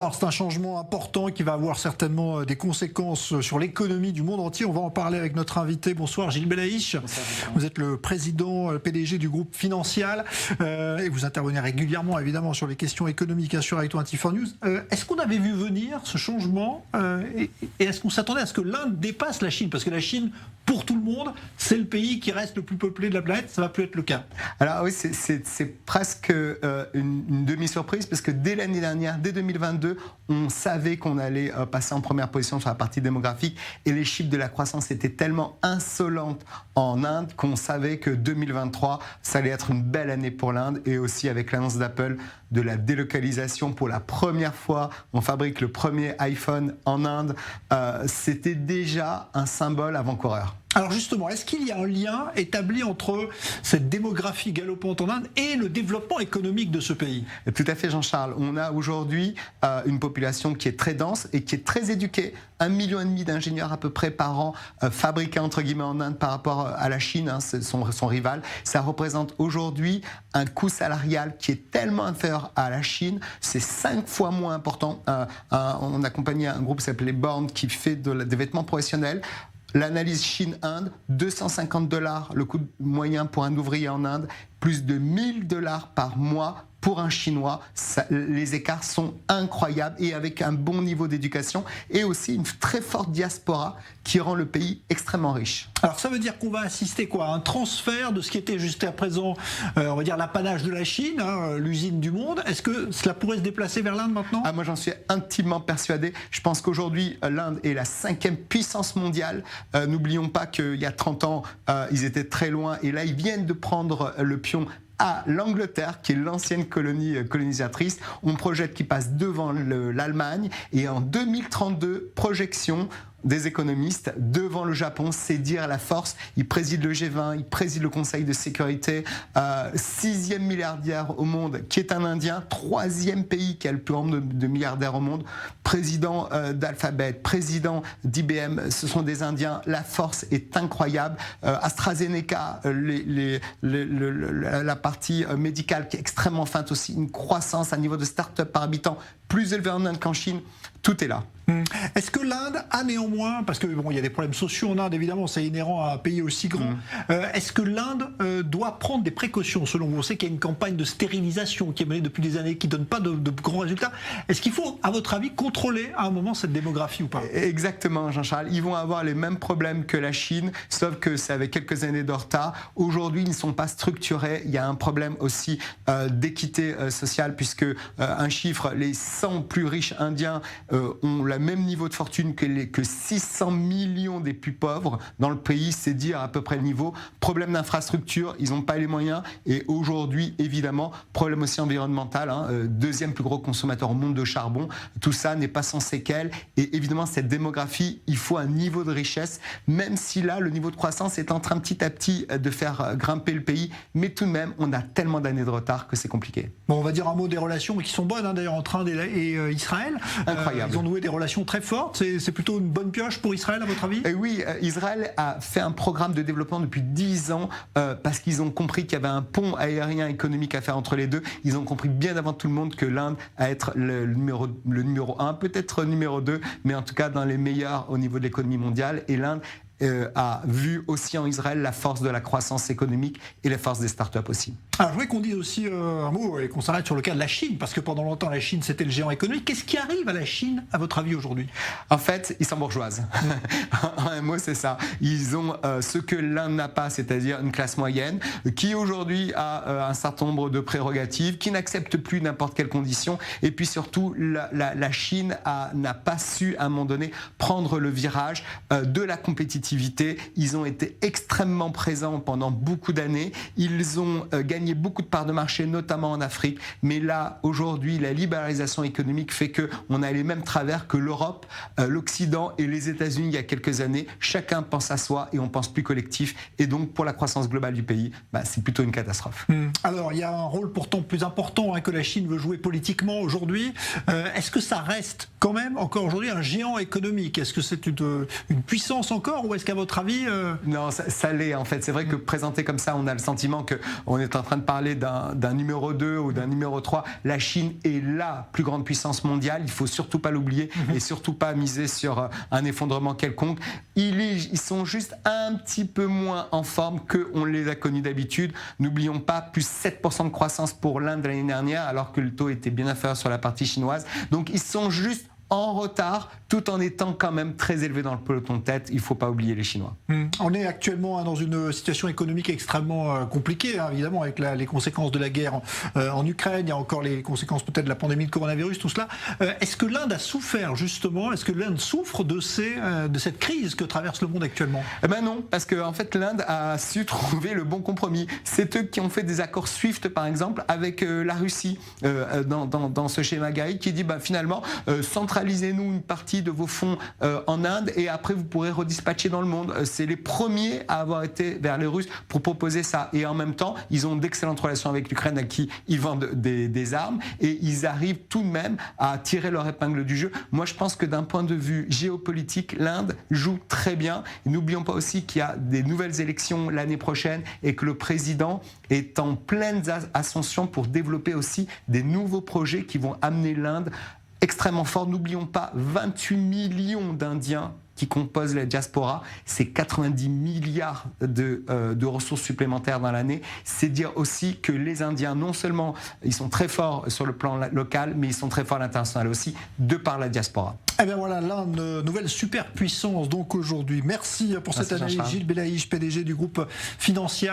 Alors, c'est un changement important qui va avoir certainement des conséquences sur l'économie du monde entier. On va en parler avec notre invité. Bonsoir Gilles Belaïch. Vous êtes le président, le PDG du groupe Financial et vous intervenez régulièrement évidemment sur les questions économiques sur Actu24 News. Est-ce qu'on avait vu venir ce changement et est-ce qu'on s'attendait à ce que l'Inde dépasse la Chine? Parce que la Chine, pour tout le monde, c'est le pays qui reste le plus peuplé de la planète. Ça ne va plus être le cas. Alors oui, c'est presque une demi-surprise parce que dès l'année dernière, dès 2022, on savait qu'on allait passer en première position sur la partie démographique et les chiffres de la croissance étaient tellement insolentes en Inde qu'on savait que 2023, ça allait être une belle année pour l'Inde et aussi avec l'annonce d'Apple de la délocalisation pour la première fois. On fabrique le premier iPhone en Inde. C'était déjà un symbole avant-coureur. Alors justement, est-ce qu'il y a un lien établi entre cette démographie galopante en Inde et le développement économique de ce pays? Tout à fait, Jean-Charles. On a aujourd'hui une population qui est très dense et qui est très éduquée. 1,5 million d'ingénieurs à peu près par an fabriqués entre guillemets en Inde par rapport à la Chine, c'est son rival. Ça représente aujourd'hui un coût salarial qui est tellement inférieur à la Chine, c'est 5 fois moins important. On accompagnait un groupe qui s'appelait Born qui fait des vêtements professionnels. L'analyse Chine-Inde, $250 le coût moyen pour un ouvrier en Inde, plus de $1 000 par mois pour un Chinois. Les écarts sont incroyables et avec un bon niveau d'éducation et aussi une très forte diaspora qui rend le pays extrêmement riche. Alors ça veut dire qu'on va assister à un transfert de ce qui était jusqu'à présent, on va dire l'apanage de la Chine, l'usine du monde. Est-ce que cela pourrait se déplacer vers l'Inde maintenant? Moi j'en suis intimement persuadé. Je pense qu'aujourd'hui l'Inde est la 5e puissance mondiale. N'oublions pas qu'il y a 30 ans ils étaient très loin et là ils viennent de prendre le pion à l'Angleterre, qui est l'ancienne colonisatrice. On projette qu'il passe devant l'Allemagne et en 2032, projection des économistes devant le Japon, c'est dire la force. Il préside le G20, il préside le Conseil de sécurité, 6e milliardaire au monde, qui est un Indien, 3e pays qui a le plus grand nombre de milliardaires au monde, président d'Alphabet, président d'IBM, ce sont des Indiens, la force est incroyable. AstraZeneca, la partie médicale qui est extrêmement feinte aussi, une croissance à niveau de start-up par habitant plus élevé en Inde qu'en Chine, tout est là. Est-ce que l'Inde a néanmoins, parce que il y a des problèmes sociaux en Inde évidemment, c'est inhérent à un pays aussi grand, est-ce que l'Inde doit prendre des précautions selon vous? On sait qu'il y a une campagne de stérilisation qui est menée depuis des années, qui ne donne pas de grands résultats. Est-ce qu'il faut, à votre avis, contrôler à un moment cette démographie ou pas? Exactement, Jean-Charles. Ils vont avoir les mêmes problèmes que la Chine, sauf que c'est avec quelques années de retard. Aujourd'hui, ils ne sont pas structurés. Il y a un problème aussi d'équité sociale, puisque un chiffre, les 100 plus riches indiens ont le même niveau de fortune que 600 millions des plus pauvres dans le pays, c'est dire à peu près le niveau. Problème d'infrastructure, ils n'ont pas les moyens et aujourd'hui, évidemment, problème aussi environnemental, deuxième plus gros consommateur au monde de charbon, tout ça n'est pas sans séquelles et évidemment cette démographie, il faut un niveau de richesse, même si là, le niveau de croissance est en train petit à petit de faire grimper le pays, mais tout de même, on a tellement d'années de retard que c'est compliqué. Bon, on va dire un mot des relations qui sont bonnes d'ailleurs entre Inde et Israël. Incroyable. Ils ont noué des relations très fortes. C'est plutôt une bonne pioche pour Israël à votre avis? Oui, Israël a fait un programme de développement depuis 10 ans parce qu'ils ont compris qu'il y avait un pont aérien économique à faire entre les deux. Ils ont compris bien avant tout le monde que l'Inde allait être le numéro 1, peut-être numéro 2, mais en tout cas dans les meilleurs au niveau de l'économie mondiale. Et l'Inde a vu aussi en Israël la force de la croissance économique et la force des startups aussi. Alors je voudrais qu'on dise aussi un mot et qu'on s'arrête sur le cas de la Chine, parce que pendant longtemps la Chine c'était le géant économique. Qu'est-ce qui arrive à la Chine à votre avis aujourd'hui? En fait, ils s'embourgeoisent. En un mot, c'est ça. Ils ont ce que l'Inde n'a pas, c'est-à-dire une classe moyenne, qui aujourd'hui a un certain nombre de prérogatives, qui n'accepte plus n'importe quelle condition. Et puis surtout, la Chine n'a pas su à un moment donné prendre le virage de la compétitivité. Ils ont été extrêmement présents pendant beaucoup d'années. Ils ont gagné beaucoup de parts de marché, notamment en Afrique. Mais là, aujourd'hui, la libéralisation économique fait qu'on a les mêmes travers que l'Europe, l'Occident et les États-Unis il y a quelques années. Chacun pense à soi et on pense plus collectif. Et donc, pour la croissance globale du pays, c'est plutôt une catastrophe. Alors, il y a un rôle pourtant plus important que la Chine veut jouer politiquement aujourd'hui. Est-ce que ça reste quand même encore aujourd'hui un géant économique. Est-ce que c'est une puissance encore ou est-ce qu'à votre avis... Non, ça l'est en fait. C'est vrai que présenté comme ça, on a le sentiment qu'on est en train de parler d'un numéro 2 ou d'un numéro 3. La Chine est la plus grande puissance mondiale. Il ne faut surtout pas l'oublier et surtout pas miser sur un effondrement quelconque. Ils sont juste un petit peu moins en forme qu'on les a connus d'habitude. N'oublions pas, plus 7% de croissance pour l'Inde l'année dernière, alors que le taux était bien inférieur sur la partie chinoise. Donc ils sont juste en retard, tout en étant quand même très élevé dans le peloton de tête. Il ne faut pas oublier les Chinois. On est actuellement dans une situation économique extrêmement compliquée, évidemment, avec les conséquences de la guerre en Ukraine. Il y a encore les conséquences peut-être de la pandémie de coronavirus, tout cela. Est-ce que l'Inde a souffert, justement? Est-ce que l'Inde souffre de cette crise que traverse le monde actuellement? Eh ben non, parce que en fait, l'Inde a su trouver le bon compromis. C'est eux qui ont fait des accords SWIFT, par exemple, avec la Russie, dans ce schéma GAI, qui dit finalement, centralisez-nous une partie de vos fonds en Inde et après vous pourrez redispatcher dans le monde. C'est les premiers à avoir été vers les Russes pour proposer ça. Et en même temps, ils ont d'excellentes relations avec l'Ukraine à qui ils vendent des armes et ils arrivent tout de même à tirer leur épingle du jeu. Moi, je pense que d'un point de vue géopolitique, l'Inde joue très bien. N'oublions pas aussi qu'il y a des nouvelles élections l'année prochaine et que le président est en pleine ascension pour développer aussi des nouveaux projets qui vont amener l'Inde extrêmement fort. N'oublions pas 28 millions d'Indiens qui composent la diaspora, c'est 90 milliards de ressources supplémentaires dans l'année. C'est dire aussi que les Indiens, non seulement ils sont très forts sur le plan local, mais ils sont très forts à l'international aussi, de par la diaspora. Eh bien voilà, l'Inde, nouvelle superpuissance donc aujourd'hui. Merci pour cette analyse, Gilles Belaïch, PDG du groupe Financial.